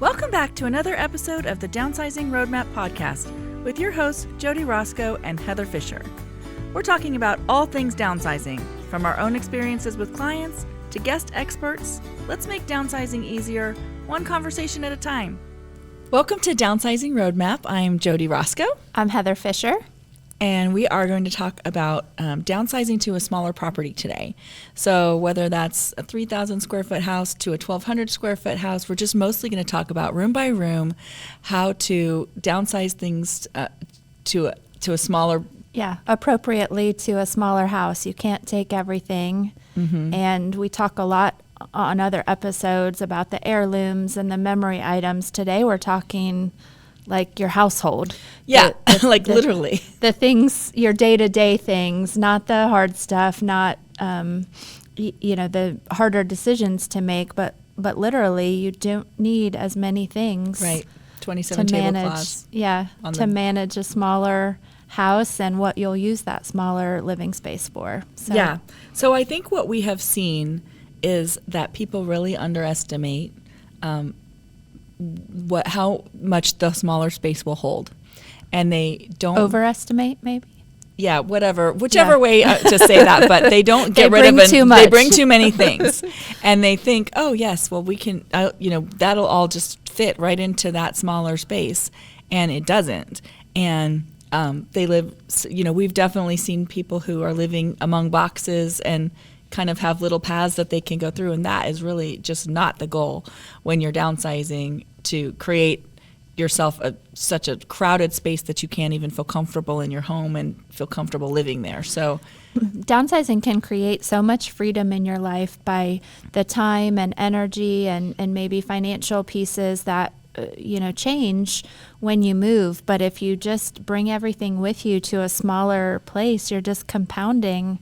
Welcome back to another episode of the Downsizing Roadmap podcast with your hosts, Jodi Roscoe and Heather Fisher. We're talking about all things downsizing, from our own experiences with clients to guest experts. Let's make downsizing easier, one conversation at a time. Welcome to Downsizing Roadmap. I'm Jodi Roscoe. I'm Heather Fisher. And we are going to talk about downsizing to a smaller property today. So whether that's a 3,000 square foot house to a 1,200 square foot house, we're just mostly going to talk about room by room, how to downsize things to a smaller. Yeah, appropriately to a smaller house. You can't take everything. Mm-hmm. And we talk a lot on other episodes about the heirlooms and the memory items. Today we're talking like your household. Yeah, literally. The things, your day-to-day things, not the hard stuff, not, the harder decisions to make, but literally you don't need as many things. Right, 27 tablecloths. Yeah, to manage a smaller house and what you'll use that smaller living space for. So. Yeah, so I think what we have seen is that people really underestimate how much the smaller space will hold, and they don't overestimate maybe. Yeah, whichever way to say that, but they don't get rid of it. Too much. They bring too many things, and they think, oh yes, well we can, that'll all just fit right into that smaller space, and it doesn't. And they live, we've definitely seen people who are living among boxes and kind of have little paths that they can go through, and that is really just not the goal when you're downsizing, to create yourself such a crowded space that you can't even feel comfortable in your home and feel comfortable living there. So downsizing can create so much freedom in your life by the time and energy and maybe financial pieces that change when you move. But if you just bring everything with you to a smaller place, you're just compounding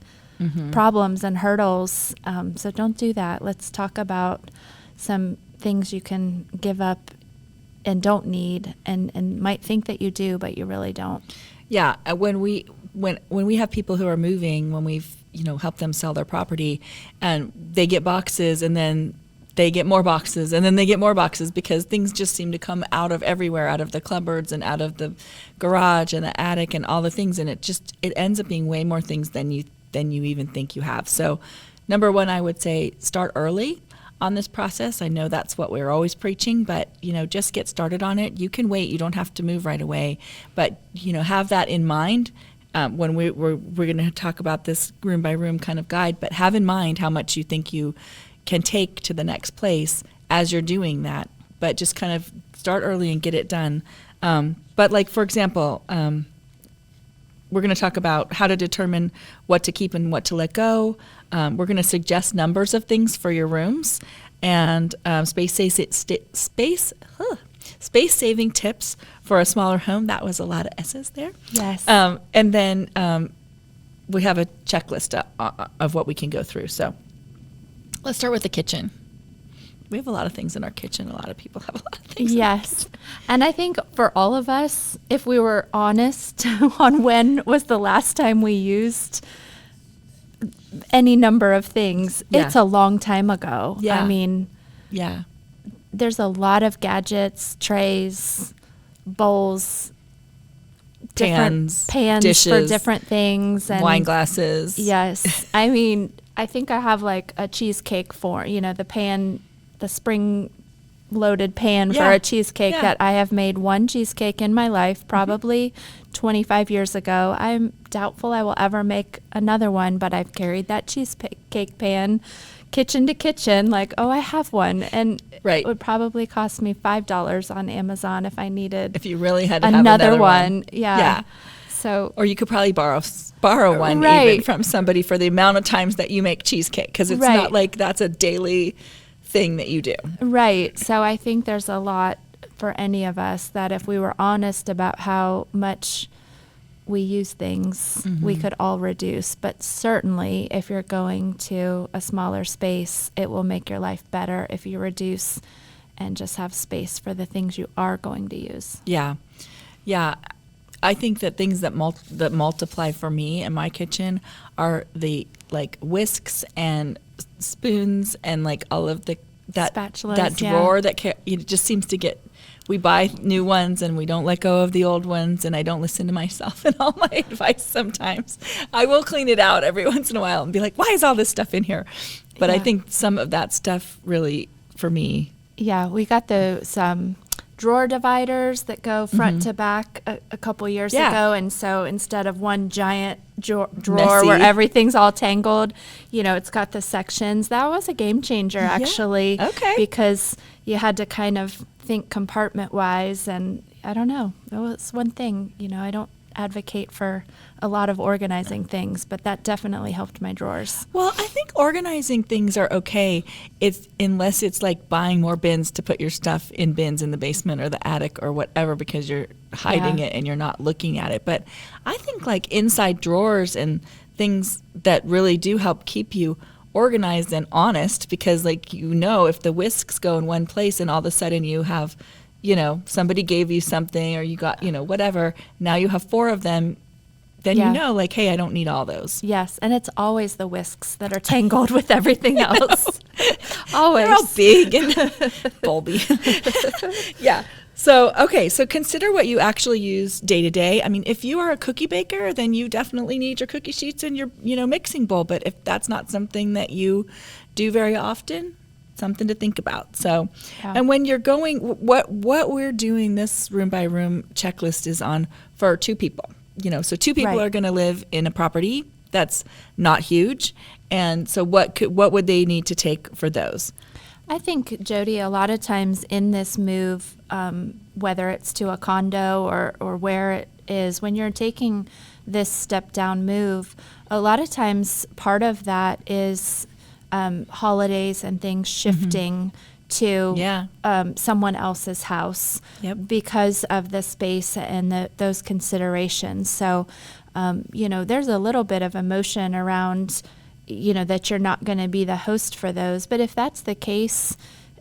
problems and hurdles. So don't do that. Let's talk about some things you can give up and don't need and might think that you do, but you really don't. Yeah, when we have people who are moving, when we've helped them sell their property, and they get boxes, and then they get more boxes, and then they get more boxes, because things just seem to come out of everywhere, out of the cupboards and out of the garage and the attic and all the things, and it ends up being way more things than you even think you have. So number one, I would say start early on this process. I know that's what we're always preaching, but just get started on it. You can wait. You don't have to move right away, but have that in mind when we're going to talk about this room by room kind of guide. But have in mind how much you think you can take to the next place as you're doing that. But just kind of start early and get it done. But like, for example, we're going to talk about how to determine what to keep and what to let go. We're going to suggest numbers of things for your rooms, and space-saving tips for a smaller home. That was a lot of S's there. Yes. And then we have a checklist of what we can go through. So let's start with the kitchen. We have a lot of things in our kitchen. A lot of people have a lot of things. Yes. And I think for all of us, if we were honest on when was the last time we used any number of things, it's a long time ago. Yeah. I mean, there's a lot of gadgets, trays, bowls, different pans dishes, for different things. And wine glasses. Yes. I mean, I think I have like a cheesecake the spring-loaded pan for a cheesecake that I have made one cheesecake in my life, probably 25 years ago. I'm doubtful I will ever make another one, but I've carried that cheesecake pan kitchen to kitchen, like, I have one. And it would probably cost me $5 on Amazon if I needed if you really had to another have another one. Yeah. So, or you could probably borrow one even from somebody for the amount of times that you make cheesecake, because it's not like that's a daily thing that you do. Right. So I think there's a lot for any of us that if we were honest about how much we use things, we could all reduce. But certainly if you're going to a smaller space, it will make your life better if you reduce and just have space for the things you are going to use. Yeah. Yeah. I think that things that multiply for me in my kitchen are the like whisks and spoons and like all of the Spatulas, that drawer that it just seems to get. We buy new ones and we don't let go of the old ones, and I don't listen to myself and all my advice sometimes. I will clean it out every once in a while and be like, why is all this stuff in here? But I think some of that stuff really, for me. Yeah, we got those drawer dividers that go front to back a couple years ago. And so instead of one giant drawer Messy. where everything's all tangled, it's got the sections. That was a game changer, actually. Okay. Because you had to kind of think compartment-wise, and I don't know. That was one thing. I don't advocate for a lot of organizing things, but that definitely helped my drawers. Well, I think organizing things are okay, unless it's like buying more bins to put your stuff in bins in the basement or the attic or whatever because you're hiding it and you're not looking at it. But I think like inside drawers and things that really do help keep you organized and honest, because like if the whisks go in one place and all of a sudden you have somebody gave you something or you got whatever, now you have 4 of them, then like, hey, I don't need all those. Yes, and it's always the whisks that are tangled with everything else. Always. They're all big and bulby. Yeah. So consider what you actually use day to day. I mean, if you are a cookie baker, then you definitely need your cookie sheets and your, mixing bowl. But if that's not something that you do very often, something to think about. So, and when you're going, what we're doing, this room by room checklist is on for 2 people. So 2 people are going to live in a property that's not huge. And so what would they need to take for those? I think, Jodi, a lot of times in this move, whether it's to a condo or where it is, when you're taking this step down move, a lot of times part of that is holidays and things shifting to someone else's house because of the space and those considerations. So, there's a little bit of emotion around that you're not going to be the host for those. But if that's the case,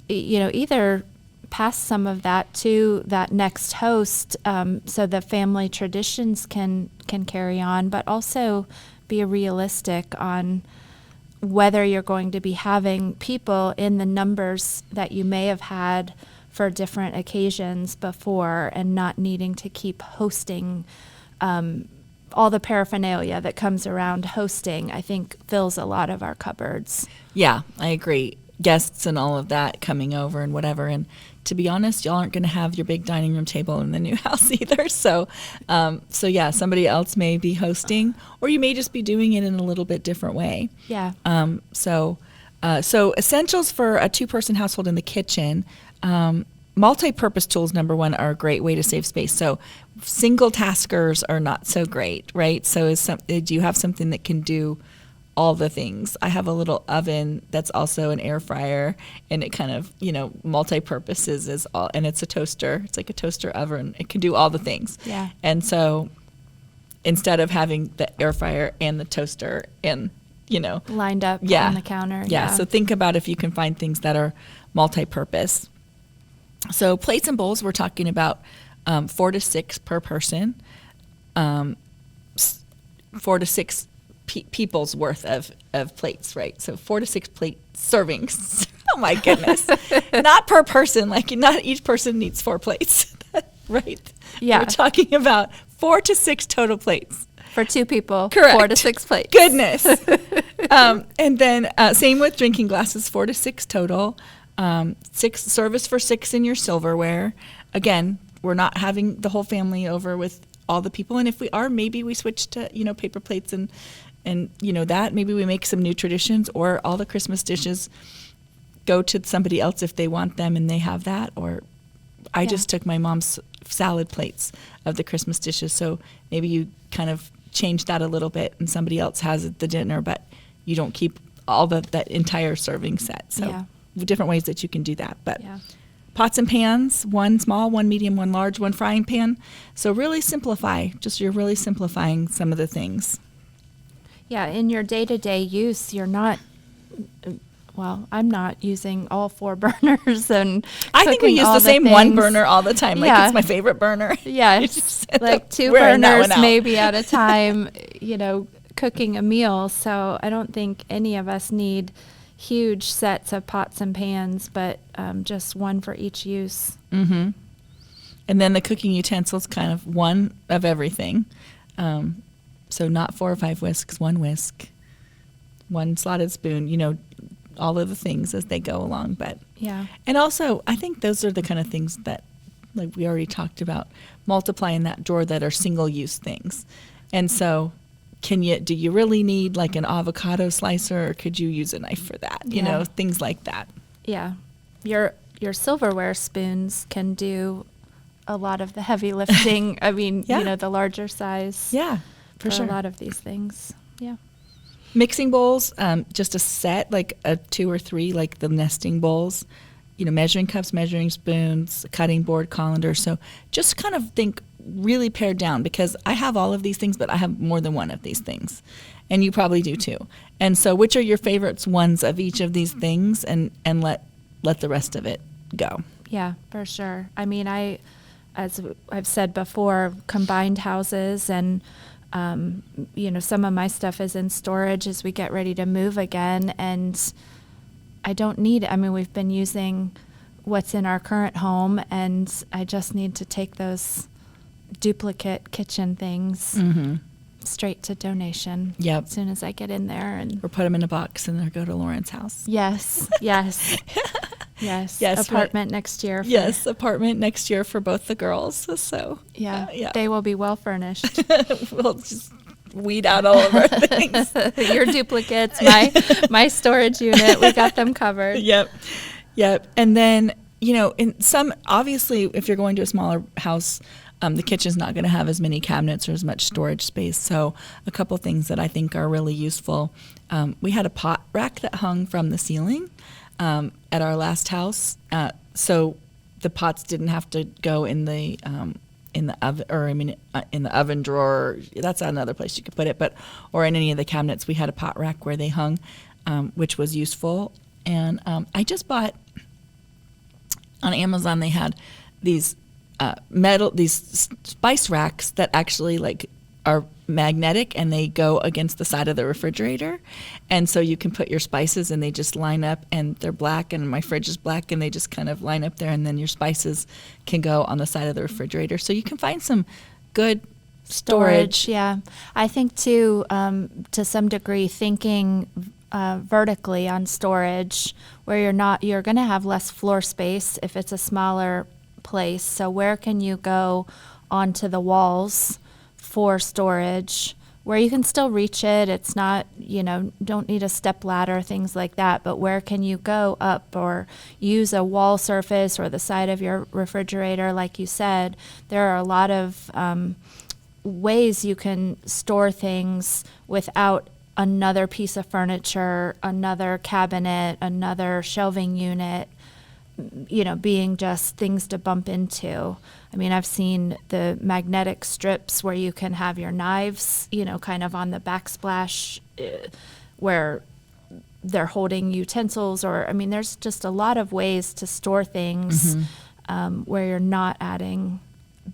either pass some of that to that next host so the family traditions can carry on, but also be realistic on whether you're going to be having people in the numbers that you may have had for different occasions before, and not needing to keep hosting all the paraphernalia that comes around hosting, I think fills a lot of our cupboards. Yeah, I agree. Guests and all of that coming over and whatever. And to be honest, y'all aren't going to have your big dining room table in the new house either. So somebody else may be hosting, or you may just be doing it in a little bit different way. Yeah. So essentials for a 2-person household in the kitchen. Multi-purpose tools, number 1, are a great way to save space. So single taskers are not so great, right? So do you have something that can do all the things? I have a little oven that's also an air fryer, and it kind of, multi-purposes is all, and it's a toaster. It's like a toaster oven. It can do all the things. Yeah. And so instead of having the air fryer and the toaster and, lined up on the counter. Yeah. So think about if you can find things that are multi-purpose. So plates and bowls, we're talking about 4 to 6 per person, 4 to 6 people's worth of plates, right? So 4 to 6 plate servings. Oh my goodness. Not per person, like not each person needs 4 plates, right? Yeah. We're talking about 4 to 6 total plates. For 2 people, correct. 4 to 6 plates. Goodness. And then same with drinking glasses, 4 to 6 total. 6 service for 6 in your silverware. Again, we're not having the whole family over with all the people, and if we are, maybe we switch to paper plates and that. Maybe we make some new traditions, or all the Christmas dishes go to somebody else if they want them and they have that. Or I just took my mom's salad plates of the Christmas dishes, so maybe you kind of change that a little bit and somebody else has the dinner, but you don't keep all that entire serving set. So different ways that you can do that. But pots and pans, 1 small, 1 medium, 1 large, 1 frying pan. So really simplify. You're really simplifying some of the things. Yeah, in your day-to-day use, you're not. Well, I'm not using all 4 burners and I think we use the same things. 1 burner all the time. Like it's my favorite burner. Yeah, like 2 burners maybe at a time, cooking a meal. So I don't think any of us need, huge sets of pots and pans, but just one for each use. Mm-hmm. And then the cooking utensils, kind of one of everything. So not 4 or 5 whisks, 1 whisk, 1 slotted spoon, you know, all of the things as they go along. But Yeah. and also, I think those are the kind of things that, like we already talked about, multiply in that drawer that are single-use things. And so, do you really need like an avocado slicer, or could you use a knife for that? You Yeah. know, things like that. Yeah. Your silverware spoons can do a lot of the heavy lifting. I mean, Yeah. you know, the larger size. Yeah, for sure. A lot of these things. Yeah. Mixing bowls, just a set, like a 2 or 3, like the nesting bowls, you know, measuring cups, measuring spoons, cutting board, colander. So just kind of think really pared down, because I have all of these things, but I have more than one of these things. And you probably do too. And so which are your favorites ones of each of these things, and let the rest of it go. Yeah, for sure. I mean, as I've said before, combined houses, and you know, some of my stuff is in storage as we get ready to move again, and I don't need it. I mean, we've been using what's in our current home, and I just need to take those duplicate kitchen things straight to donation. Yep. As soon as I get in there, and Or put them in a box and then go to Lauren's house. yes, yes. Yes. Yes, Apartment next year. Yes, apartment next year for both the girls. So Yeah. They will be well furnished. we'll just weed out all of our things. Your duplicates, my storage unit, we got them covered. Yep. And then, you know, in some, obviously, if you're going to a smaller house, the kitchen's not going to have as many cabinets or as much storage space. So a couple things that I think are really useful. We had a pot rack that hung from the ceiling at our last house. So the pots didn't have to go in the oven, or in the oven drawer. That's another place you could put it, or in any of the cabinets. We had a pot rack where they hung, which was useful. And I just bought on Amazon. They had these these spice racks that actually like are magnetic, and they go against the side of the refrigerator, and so you can put your spices and they just line up, and they're black, and my fridge is black, and they just kind of line up there, and then your spices can go on the side of the refrigerator. So you can find some good storage. Yeah. I think too, to some degree, thinking vertically on storage, where you're going to have less floor space if it's a smaller place. So where can you go onto the walls for storage where you can still reach it? It's not, you know, don't need a step ladder, things like that, but where can you go up or use a wall surface or the side of your refrigerator? Like you said, there are a lot of ways you can store things without another piece of furniture, another cabinet, another shelving unit, you know, being just things to bump into. I mean, I've seen the magnetic strips where you can have your knives, you know, kind of on the backsplash where they're holding utensils, or, I mean, there's just a lot of ways to store things where you're not adding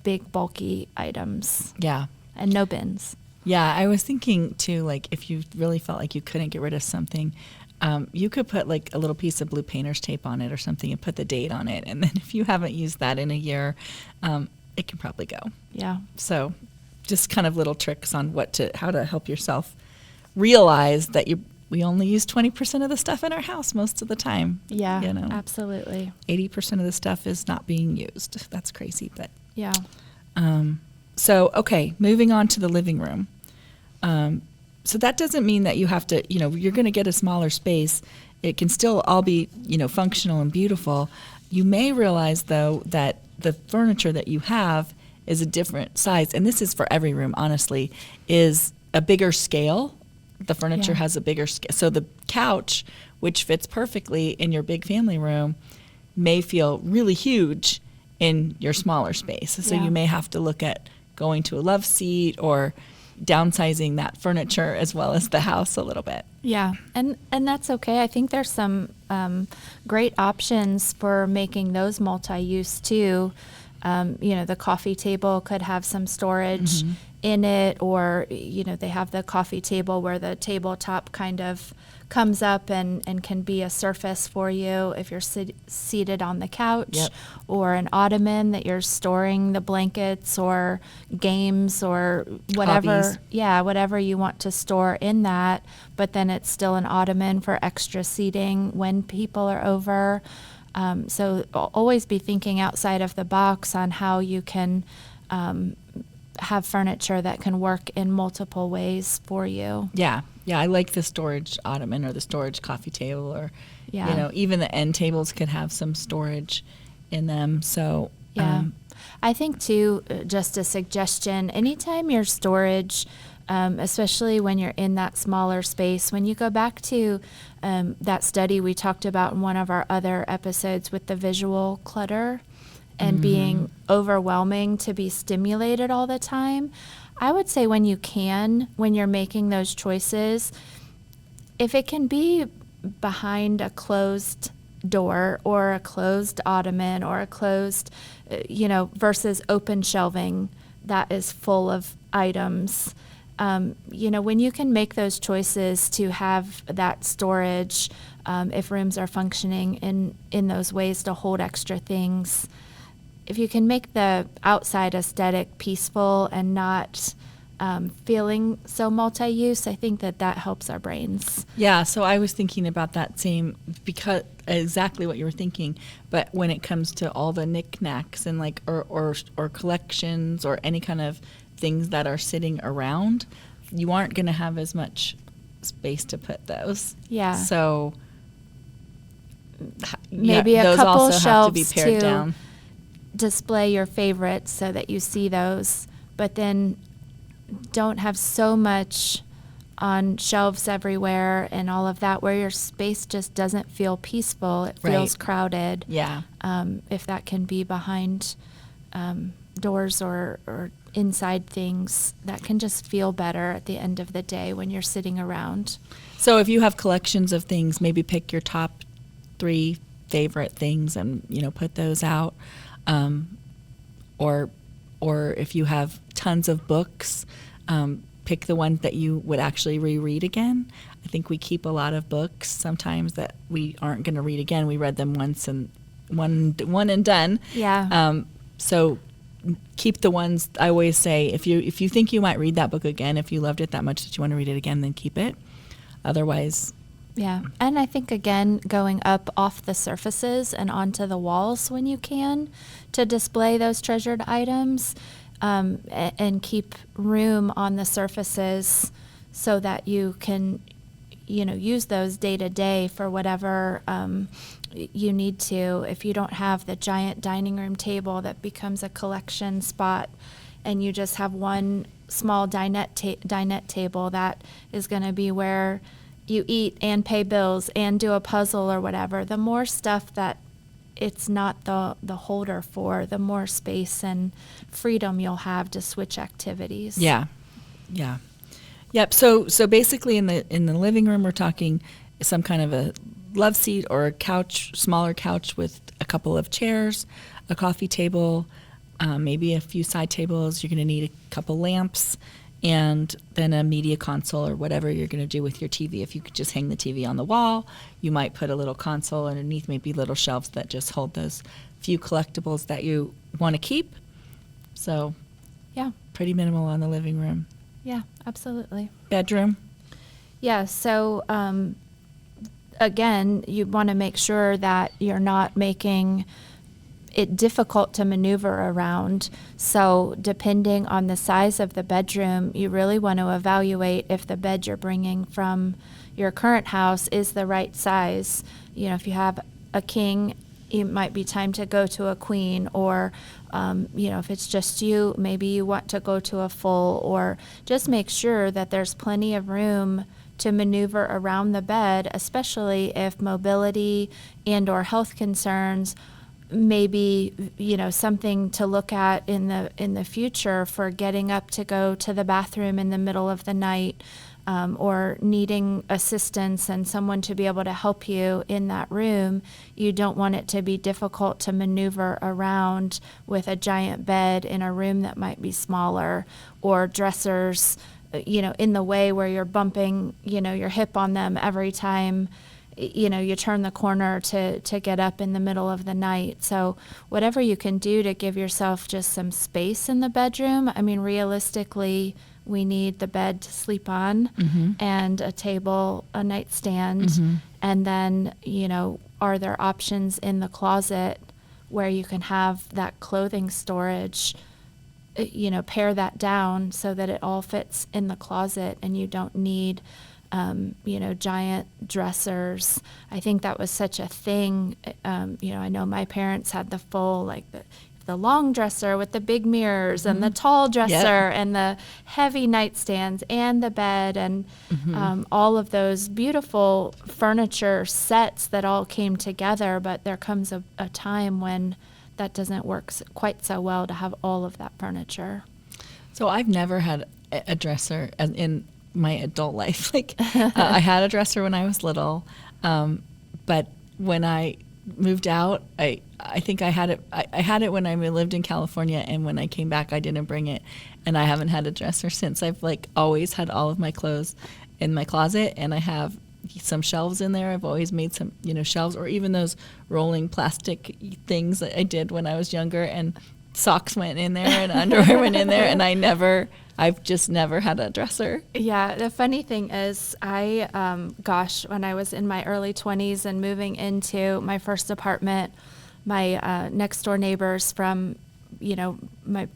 big, bulky items. Yeah. And no bins. Yeah, I was thinking too, like if you really felt like you couldn't get rid of something, you could put like a little piece of blue painter's tape on it or something and put the date on it. And then if you haven't used that in a year, it can probably go. Yeah. So just kind of little tricks on how to help yourself realize that we only use 20% of the stuff in our house most of the time. Yeah, you know, absolutely. 80% of the stuff is not being used. That's crazy, but yeah. So, okay, moving on to the living room. So that doesn't mean that you have to, you know, you're going to get a smaller space. It can still all be, you know, functional and beautiful. You may realize, though, that the furniture that you have is a different size, and this is for every room, honestly, is a bigger scale. The furniture has a bigger scale. So the couch, which fits perfectly in your big family room, may feel really huge in your smaller space. So you may have to look at going to a love seat or downsizing that furniture as well as the house a little bit. Yeah, and that's okay. I think there's some great options for making those multi-use too. You know, the coffee table could have some storage in it, or, you know, they have the coffee table where the tabletop kind of comes up and can be a surface for you if you're seated on the couch. Yep. Or an ottoman that you're storing the blankets or games or whatever. Hobbies. Yeah, whatever you want to store in that, but then it's still an ottoman for extra seating when people are over. So always be thinking outside of the box on how you can have furniture that can work in multiple ways for you. Yeah. Yeah. I like the storage ottoman or the storage coffee table, or, Yeah. even the end tables could have some storage in them. So, Yeah. I think too, just a suggestion, anytime your storage, especially when you're in that smaller space, when you go back to that study we talked about in one of our other episodes with the visual clutter and being overwhelming to be stimulated all the time, I would say when you're making those choices, if it can be behind a closed door or a closed ottoman or a closed, versus open shelving that is full of items. When you can make those choices to have that storage, if rooms are functioning in those ways to hold extra things, if you can make the outside aesthetic peaceful and not feeling so multi-use, I think that helps our brains. yeah. So I was thinking about that same, because exactly what you were thinking. But when it comes to all the knickknacks and or collections or any kind of things that are sitting around, you aren't going to have as much space to put those. Yeah. So Maybe a those couple also have to be shelves pared to down. display your favorites so that you see those, but then don't have so much on shelves everywhere and all of that where your space just doesn't feel peaceful. It feels Right. crowded. Yeah. If that can be behind doors or inside things, that can just feel better at the end of the day when you're sitting around. So if you have collections of things, maybe pick your top 3 favorite things and put those out. Or if you have tons of books, pick the ones that you would actually reread again. I think we keep a lot of books sometimes that we aren't going to read again. We read them once and one and done. Yeah. So keep the ones. I always say, if you think you might read that book again, if you loved it that much that you want to read it again, then keep it. Otherwise, Yeah. And I think, again, going up off the surfaces and onto the walls when you can to display those treasured items, and keep room on the surfaces so that you can, use those day to day for whatever you need to. If you don't have the giant dining room table that becomes a collection spot and you just have one small dinette table that is going to be where you eat and pay bills and do a puzzle or whatever, the more stuff that it's not the holder for, the more space and freedom you'll have to switch activities. yeah. Yep. So basically in the living room, we're talking some kind of a love seat or a couch, smaller couch with a couple of chairs, a coffee table, maybe a few side tables. You're going to need a couple lamps, and then a media console or whatever you're going to do with your TV. If you could just hang the TV on the wall, you might put a little console underneath, maybe little shelves that just hold those few collectibles that you want to keep. So Yeah. pretty minimal on the living room. Yeah, absolutely. Bedroom. Yeah, so again, you want to make sure that you're not making it difficult to maneuver around. So depending on the size of the bedroom, you really want to evaluate if the bed you're bringing from your current house is the right size. If you have a king, it might be time to go to a queen, or if it's just you, maybe you want to go to a full, or just make sure that there's plenty of room to maneuver around the bed, especially if mobility and or health concerns maybe something to look at in the future for getting up to go to the bathroom in the middle of the night, or needing assistance and someone to be able to help you in that room. You don't want it to be difficult to maneuver around with a giant bed in a room that might be smaller, or dressers in the way where you're bumping, your hip on them every time, you turn the corner to get up in the middle of the night. So whatever you can do to give yourself just some space in the bedroom. I mean, realistically, we need the bed to sleep on and a table, a nightstand. And then, are there options in the closet where you can have that clothing storage, pare that down so that it all fits in the closet and you don't need, giant dressers. I think that was such a thing. I know my parents had the full, the long dresser with the big mirrors and the tall dresser and the heavy nightstands and the bed and all of those beautiful furniture sets that all came together. But there comes a time when that doesn't work quite so well to have all of that furniture. So I've never had a dresser in my adult life. I had a dresser when I was little, but when I moved out, I think I had it. I had it when I lived in California, and when I came back, I didn't bring it, and I haven't had a dresser since. I've always had all of my clothes in my closet, and I have some shelves in there. I've always made some, shelves, or even those rolling plastic things that I did when I was younger, and socks went in there and underwear went in there, and I've just never had a dresser. Yeah, the funny thing is when I was in my early 20s and moving into my first apartment, my next door neighbors from,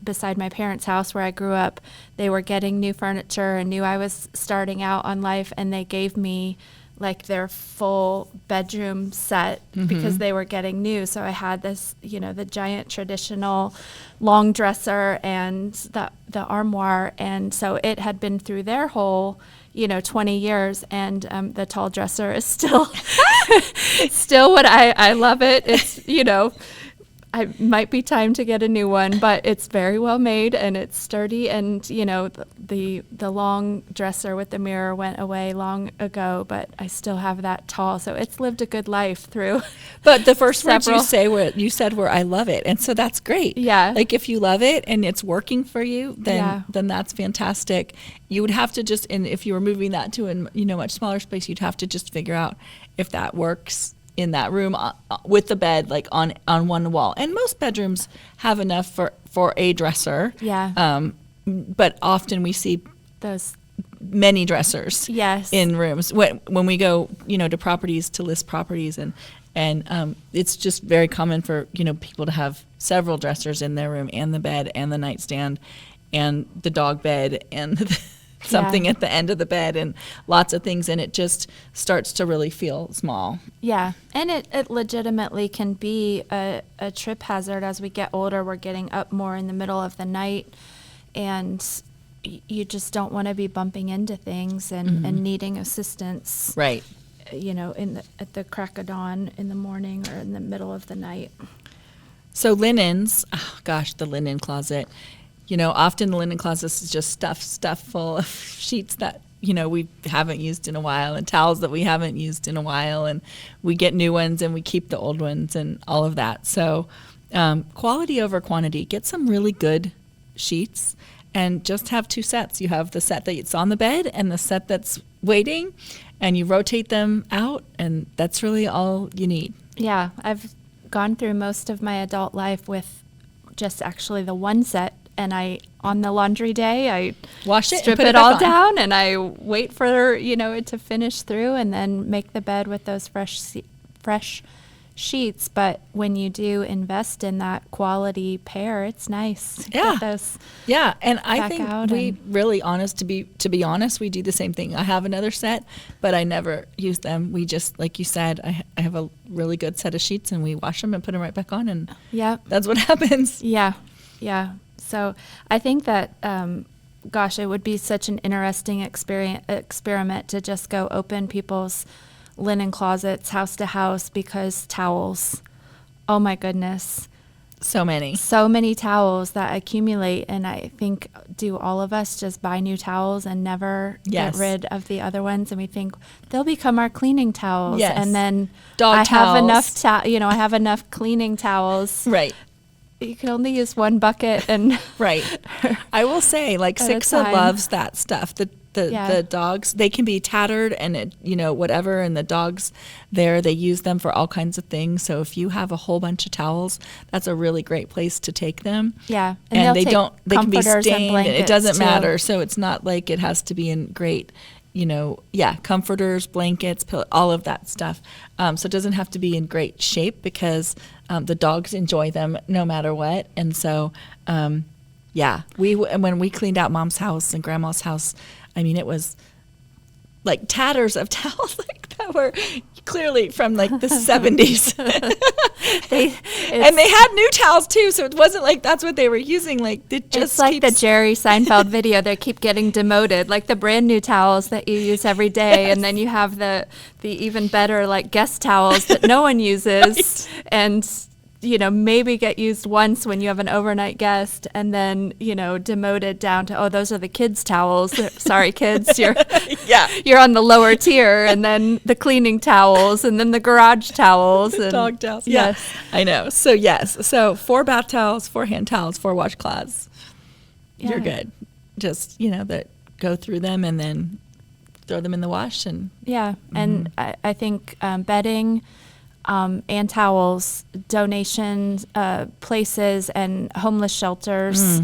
beside my parents' house where I grew up, they were getting new furniture and knew I was starting out on life, and they gave me their full bedroom set because they were getting new. So I had this, the giant traditional long dresser and the armoire. And so it had been through their whole, 20 years. And the tall dresser is still, still what I love it. It's, I might be time to get a new one, but it's very well made and it's sturdy. And the long dresser with the mirror went away long ago, but I still have that tall. So it's lived a good life through. But the first words you said were "I love it," and so that's great. Yeah. If you love it and it's working for you, then that's fantastic. You would have to and if you were moving that to a much smaller space, you'd have to just figure out if that works in that room with the bed on one wall. And most bedrooms have enough for a dresser. Yeah. But often we see those many dressers in rooms when we go to properties to list properties, and it's just very common for people to have several dressers in their room, and the bed and the nightstand and the dog bed and something at the end of the bed and lots of things, and it just starts to really feel small. Yeah, and it legitimately can be a trip hazard. As we get older, we're getting up more in the middle of the night, and you just don't want to be bumping into things and needing assistance. Right. At the crack of dawn in the morning or in the middle of the night. So linens, the linen closet. Often the linen closet is just stuff full of sheets that, we haven't used in a while, and towels that we haven't used in a while, and we get new ones and we keep the old ones and all of that. So quality over quantity. Get some really good sheets and just have two sets. You have the set that's on the bed and the set that's waiting, and you rotate them out, and that's really all you need. Yeah, I've gone through most of my adult life with just actually the one set. And on the laundry day, I wash it, strip it all down, and I wait for it to finish through, and then make the bed with those fresh sheets. But when you do invest in that quality pair, it's nice. Yeah, get those and I think we really to be honest, we do the same thing. I have another set, but I never use them. We just, like you said, I have a really good set of sheets, and we wash them and put them right back on, and that's what happens. Yeah. So I think that, it would be such an interesting experiment to just go open people's linen closets house to house, because towels, oh my goodness. So many towels that accumulate, and I think, do all of us just buy new towels and never get rid of the other ones? And we think they'll become our cleaning towels. Yes. And then I have enough cleaning towels. Right. you can only use one bucket and Right. I will say, like, At a Sixa time. loves that stuff. Yeah. The dogs, they can be tattered and whatever, and the dogs there, they use them for all kinds of things. So if you have a whole bunch of towels, that's a really great place to take them. yeah, And they'll they take don't, they can be comforters and stained. And it blankets, doesn't too. matter. So it's not like it has to be in great, comforters, blankets, all of that stuff. So it doesn't have to be in great shape because the dogs enjoy them no matter what. And so, when we cleaned out Mom's house and Grandma's house, I mean, it was like tatters of towels like that were clearly from like the 70s. And they had new towels too, so it wasn't like that's what they were using. Like it just It's like the Jerry Seinfeld video. They keep getting demoted, like the brand new towels that you use every day, Yes. and then you have the even better like guest towels that no one uses, and maybe get used once when you have an overnight guest, and then demoted down to those are the kids' towels. Sorry, kids, you're on the lower tier, and then the cleaning towels, and then the garage towels, and dog towels. Yes. Yeah, I know. So yes, so 4 bath towels, 4 hand towels, 4 washcloths. Yeah. You're good. Just that go through them and then throw them in the wash and Yeah, and I think bedding and towels, donations, places, and homeless shelters,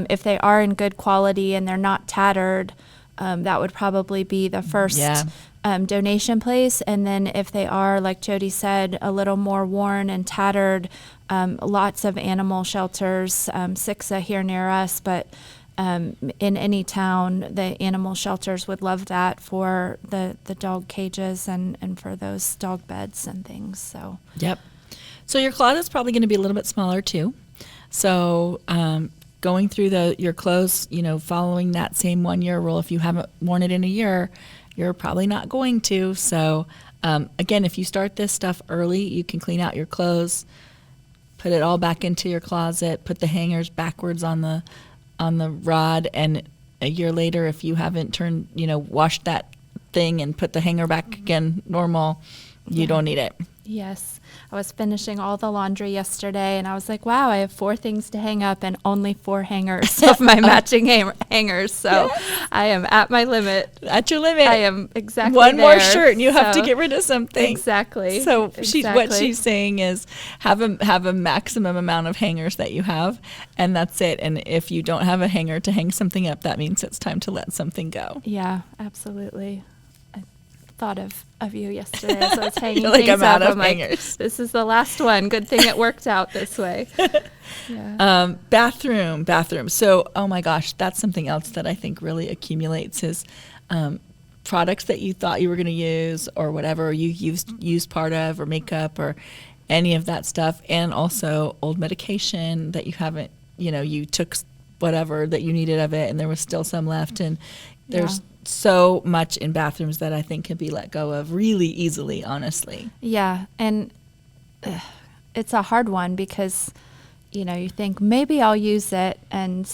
if they are in good quality and they're not tattered, that would probably be the first Yeah. donation place. And then if they are, like Jodi said, a little more worn and tattered, lots of animal shelters, Sixa here near us, but in any town, the animal shelters would love that for the dog cages and for those dog beds and things. So Yep. So your closet's probably going to be a little bit smaller too. So going through your clothes, following that same 1-year rule. If you haven't worn it in a year, you're probably not going to. So again, if you start this stuff early, you can clean out your clothes, put it all back into your closet, put the hangers backwards on the rod, and a year later, if you haven't washed that thing and put the hanger back again normal, you don't need it. yes, I was finishing all the laundry yesterday, and I was like, wow, I have 4 things to hang up and only 4 hangers of my matching hangers. So I am at my limit. At your limit. I am exactly one more there, shirt and you have to so- get rid of something. Exactly. So what Exactly. she's saying is have a maximum amount of hangers that you have, and that's it. And if you don't have a hanger to hang something up, that means it's time to let something go. Yeah, absolutely. I thought of you yesterday as I was hanging You're like, things I'm out up. of I'm like, hangers. this is the last one. Good thing it worked out this way. Yeah. Bathroom. So, oh my gosh, that's something else that I think really accumulates is products that you thought you were going to use or whatever you used part of, or makeup or any of that stuff, and also old medication that you haven't, you took whatever that you needed of it and there was still some left, and there's so much in bathrooms that I think can be let go of really easily, honestly. Yeah, and it's a hard one because, you think maybe I'll use it, and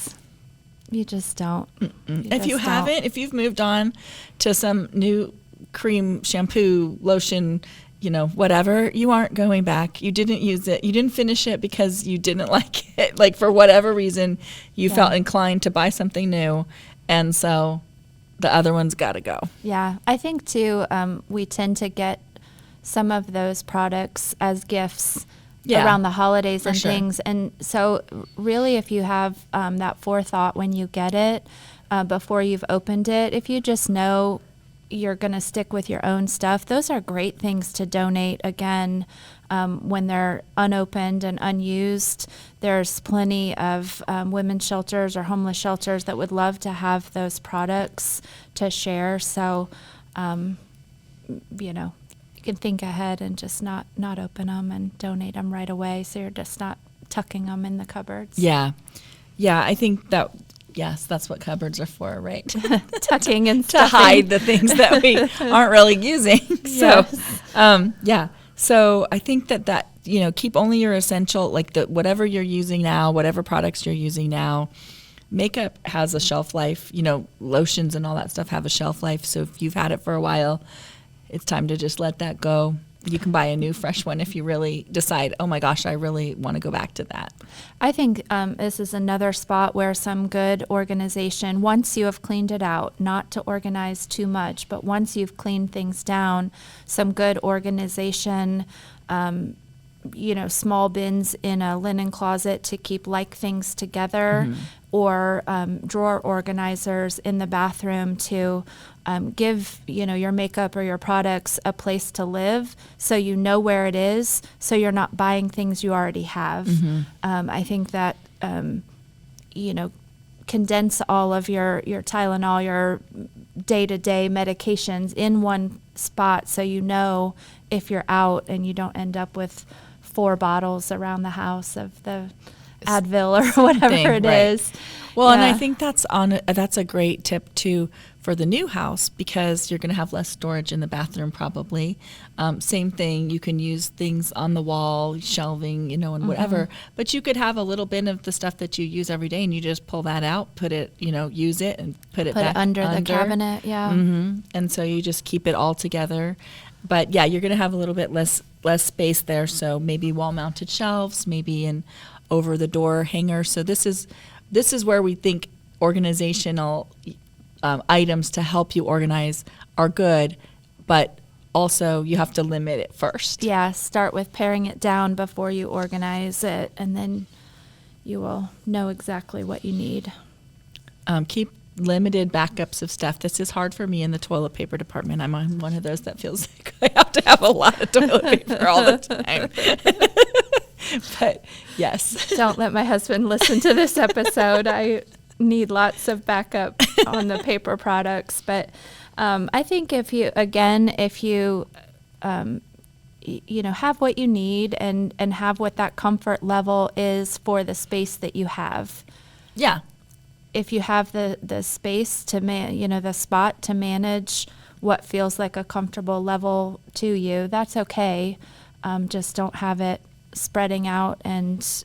you just don't. If you've moved on to some new cream, shampoo, lotion, whatever, you aren't going back. You didn't use it. You didn't finish it because you didn't like it. Like for whatever reason, you felt inclined to buy something new. And so the other one's got to go. Yeah, I think too, we tend to get some of those products as gifts around the holidays and sure. things. And so really, if you have that forethought when you get it, before you've opened it, if you just know you're going to stick with your own stuff, those are great things to donate again when they're unopened and unused. There's plenty of women's shelters or homeless shelters that would love to have those products to share. So, you can think ahead and just not open them and donate them right away. So you're just not tucking them in the cupboards. Yeah. I think that, yes, that's what cupboards are for, right? Tucking and To stuffing. hide the things that we aren't really using. So, So I think that keep only your essential, like whatever you're using now, whatever products you're using now. Makeup has a shelf life. Lotions and all that stuff have a shelf life. So if you've had it for a while, it's time to just let that go. you can buy a new fresh one if you really decide, oh my gosh, I really want to go back to that. I think this is another spot where some good organization, once you have cleaned it out, not to organize too much, but once you've cleaned things down, some good organization, small bins in a linen closet to keep like things together, or drawer organizers in the bathroom to give your makeup or your products a place to live, so you know where it is, so you're not buying things you already have. I think that condense all of your Tylenol, your day-to-day medications in one spot, so you know if you're out and you don't end up with 4 bottles around the house of the Advil or whatever it is. Well, and I think that's a great tip too for the new house, because you're going to have less storage in the bathroom probably. Same thing, you can use things on the wall, shelving, and whatever. But you could have a little bin of the stuff that you use every day, and you just pull that out, put it, use it, and put it back under the cabinet. Yeah. And so you just keep it all together. But yeah, you're going to have a little bit less space there. So maybe wall-mounted shelves, maybe an over-the-door hanger. So this is where we think organizational items to help you organize are good, but also you have to limit it first. Yeah, start with paring it down before you organize it, and then you will know exactly what you need. Keep limited backups of stuff. This is hard for me in the toilet paper department. I'm one of those that feels like I have to have a lot of toilet paper all the time. But yes. Don't let my husband listen to this episode. I need lots of backup on the paper products. But I think if you have what you need and have what that comfort level is for the space that you have. Yeah. If you have the space to the spot to manage what feels like a comfortable level to you, that's okay. Just don't have it spreading out and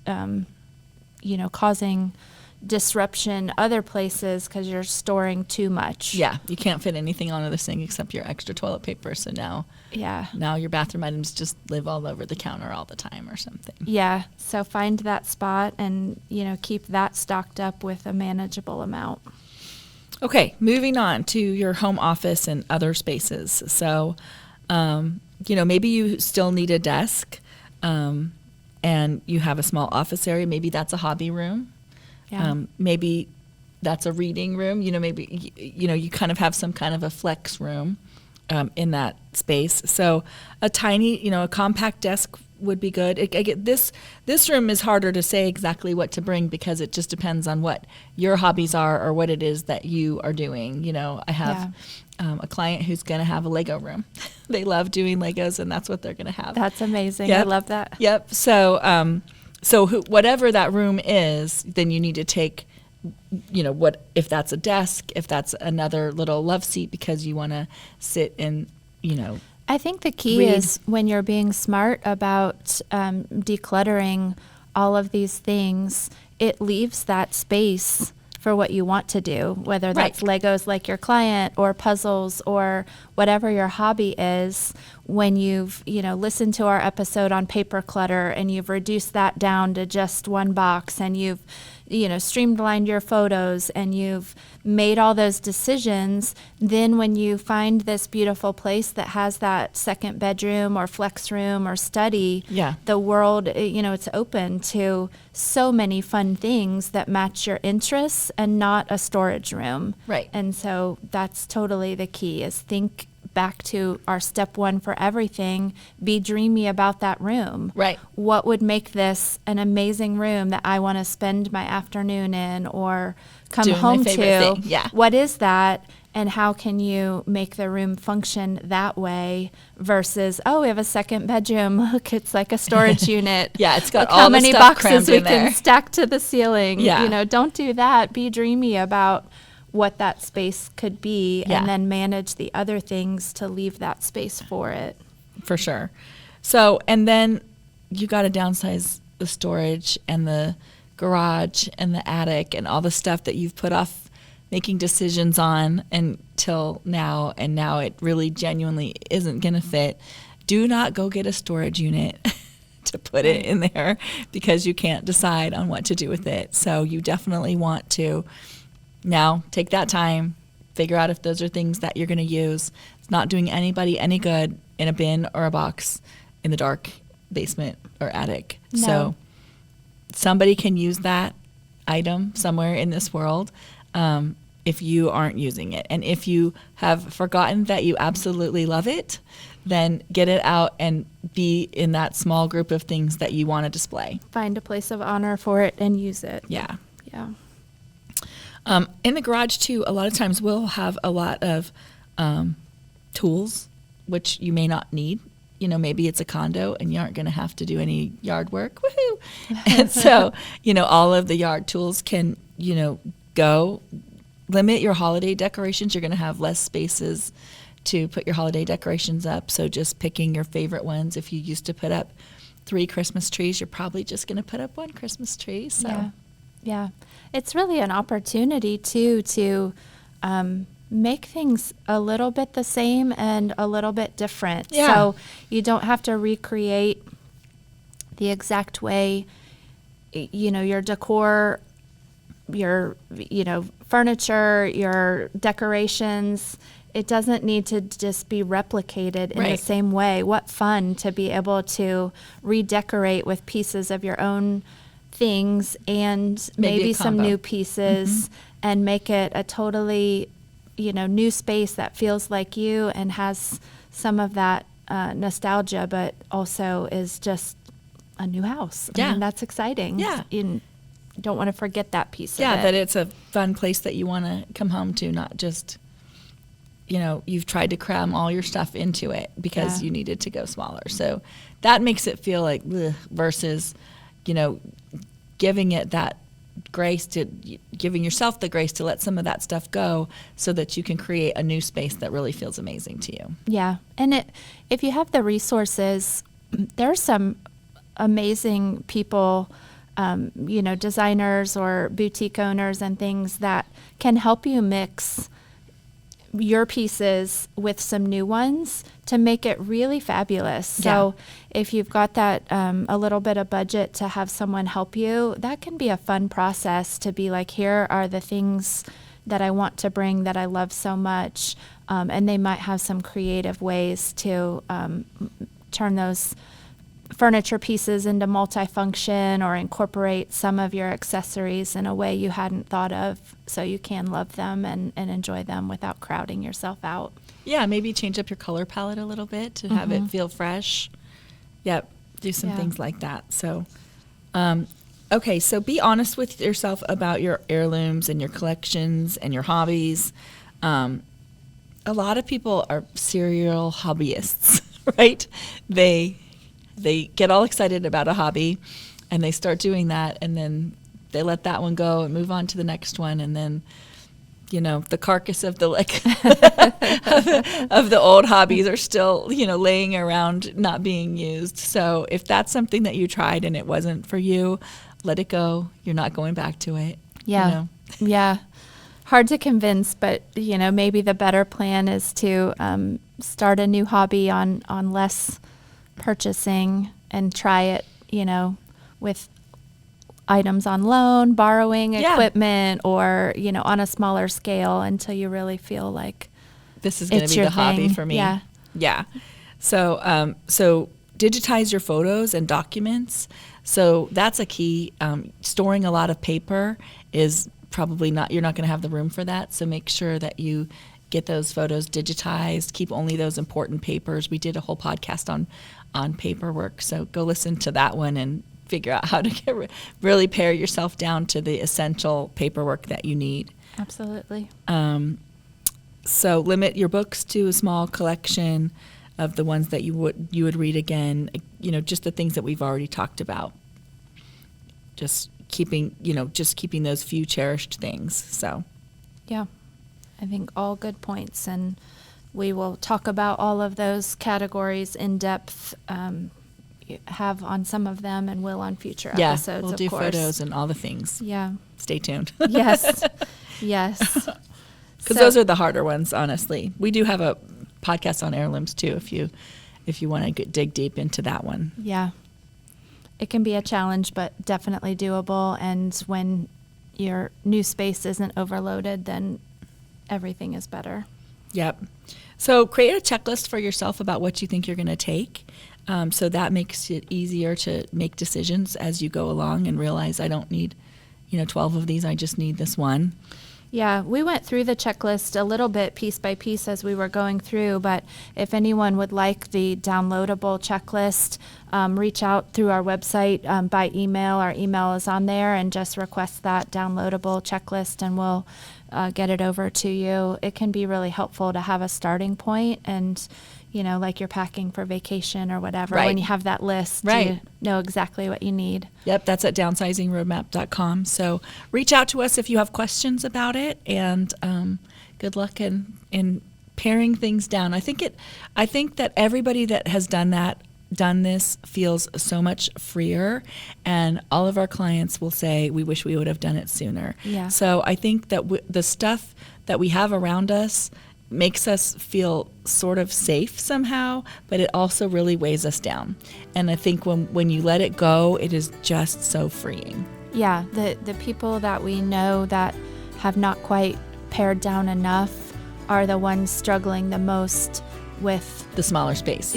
causing disruption other places because you're storing too much. Yeah, you can't fit anything onto this thing except your extra toilet paper. So now your bathroom items just live all over the counter all the time or something. Yeah, so find that spot and keep that stocked up with a manageable amount. Okay, moving on to your home office and other spaces. So maybe you still need a desk and you have a small office area. Maybe that's a hobby room. Yeah. Maybe that's a reading room. Maybe you kind of have some kind of a flex room in that space. So a tiny, a compact desk would be good. This room is harder to say exactly what to bring because it just depends on what your hobbies are or what it is that you are doing. I have a client who's going to have a Lego room. They love doing Legos, and that's what they're going to have. That's amazing. Yep. I love that. Yep. So whatever that room is, then you need to take, what if that's a desk, if that's another little love seat because you want to sit and, I think the key is when you're being smart about decluttering all of these things, it leaves that space for what you want to do, whether that's Legos like your client or puzzles or whatever your hobby is. When you've, listened to our episode on paper clutter and you've reduced that down to just one box and you've, streamlined your photos and you've made all those decisions, then when you find this beautiful place that has that second bedroom or flex room or study, the world, it's open to so many fun things that match your interests and not a storage room. Right. And so that's totally the key is think back to our step one for everything, be dreamy about that room. Right. What would make this an amazing room that I want to spend my afternoon in or come home to? Yeah. What is that? And how can you make the room function that way versus, we have a second bedroom. Look, it's like a storage unit. Yeah, it's got Look all how the many stuff boxes we crammed in there. can stack to the ceiling. Yeah. Don't do that. Be dreamy about what that space could be and then manage the other things to leave that space for it. For sure. So, and then you got to downsize the storage and the garage and the attic and all the stuff that you've put off making decisions on until now, and now it really genuinely isn't going to fit. do not go get a storage unit to put it in there because you can't decide on what to do with it. So you definitely want to now take that time, figure out if those are things that you're going to use. It's not doing anybody any good in a bin or a box in the dark basement or attic. No. So somebody can use that item somewhere in this world if you aren't using it. And if you have forgotten that you absolutely love it, then get it out and be in that small group of things that you want to display. Find a place of honor for it and use it. Yeah. Yeah. In the garage, too, a lot of times we'll have a lot of tools, which you may not need. You know, maybe it's a condo and you aren't going to have to do any yard work. Woohoo! And so, you know, all of the yard tools can, you know, go. Limit your holiday decorations. You're going to have less spaces to put your holiday decorations up. So just picking your favorite ones. If you used to put up 3 Christmas trees, you're probably just going to put up 1 Christmas tree. So. Yeah. Yeah. It's really an opportunity, too, to make things a little bit the same and a little bit different. Yeah. So you don't have to recreate the exact way, you know, your decor, your, you know, furniture, your decorations. It doesn't need to just be replicated in the same way. What fun to be able to redecorate with pieces of your own things and maybe some new pieces and make it a totally, you know, new space that feels like you and has some of that nostalgia, but also is just a new house. Yeah. I mean, that's exciting. Yeah. You don't want to forget that piece of it. Yeah, that it's a fun place that you want to come home to, not just, you know, you've tried to cram all your stuff into it because you needed to go smaller. So that makes it feel like ugh, versus, you know, giving it that grace to giving yourself the grace to let some of that stuff go so that you can create a new space that really feels amazing to you. Yeah. And if you have the resources, there's some amazing people, you know, designers or boutique owners and things that can help you mix your pieces with some new ones to make it really fabulous. So if you've got that a little bit of budget to have someone help you, that can be a fun process to be like, here are the things that I want to bring that I love so much. And they might have some creative ways to turn those furniture pieces into multifunction or incorporate some of your accessories in a way you hadn't thought of, so you can love them and enjoy them without crowding yourself out. Yeah, maybe change up your color palette a little bit to have it feel fresh. Yep, do some things like that. So, okay, so be honest with yourself about your heirlooms and your collections and your hobbies. A lot of people are serial hobbyists, right? They get all excited about a hobby and they start doing that and then they let that one go and move on to the next one. And then, you know, the carcass of the of the old hobbies are still, you know, laying around not being used. So if that's something that you tried and it wasn't for you, let it go. You're not going back to it. Yeah. You know? Yeah. Hard to convince, but, you know, maybe the better plan is to start a new hobby on less purchasing and try it, you know, with items on loan, borrowing equipment, or, you know, on a smaller scale until you really feel like this is going to be your the hobby thing. for me. Yeah. Yeah. So, so digitize your photos and documents. So that's a key. Storing a lot of paper is probably not, you're not going to have the room for that. So make sure that you get those photos digitized, keep only those important papers. We did a whole podcast on paperwork. So go listen to that one and figure out how to really pare yourself down to the essential paperwork that you need. Absolutely. So limit your books to a small collection of the ones that you would read again, you know, just the things that we've already talked about. Just keeping those few cherished things. So yeah, I think all good points, and we will talk about all of those categories in depth, have on some of them and will on future episodes, we'll of do course. photos and all the things. Yeah. Stay tuned. Yes. Yes. Because those are the harder ones, honestly. We do have a podcast on heirlooms, too, if you if you want to dig deep into that one. Yeah. It can be a challenge, but definitely doable. And when your new space isn't overloaded, then everything is better. Yep. So create a checklist for yourself about what you think you're going to take. So that makes it easier to make decisions as you go along and realize I don't need, 12 of these. I just need this one. Yeah, we went through the checklist a little bit piece by piece as we were going through, but if anyone would like the downloadable checklist, reach out through our website by email. Our email is on there, and just request that downloadable checklist and we'll get it over to you. It can be really helpful to have a starting point and, like you're packing for vacation or whatever. Right. When you have that list, Right. you know exactly what you need. Yep, that's at downsizingroadmap.com. So reach out to us if you have questions about it, and good luck in paring things down. I think that everybody that has done this feels so much freer, and all of our clients will say we wish we would have done it sooner. Yeah. So I think that the stuff that we have around us makes us feel sort of safe somehow, but it also really weighs us down. And I think when you let it go, it is just so freeing. Yeah, the people that we know that have not quite pared down enough are the ones struggling the most with The smaller space.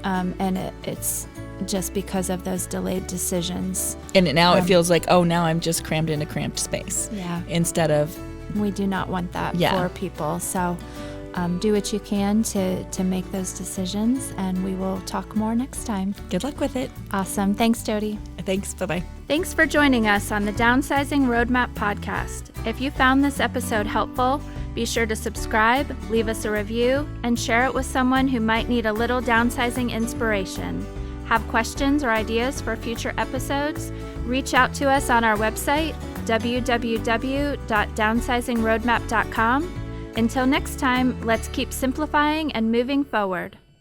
And it's just because of those delayed decisions. And now it feels like, now I'm just crammed in a cramped space. Yeah. Instead of, We do not want that Yeah. for people. So do what you can to make those decisions, and we will talk more next time. good luck with it. Awesome. Thanks, Jodi. Thanks. Bye-bye. Thanks for joining us on the Downsizing Roadmap podcast. If you found this episode helpful, be sure to subscribe, leave us a review, and share it with someone who might need a little downsizing inspiration. Have questions or ideas for future episodes? Reach out to us on our website, www.downsizingroadmap.com. Until next time, let's keep simplifying and moving forward.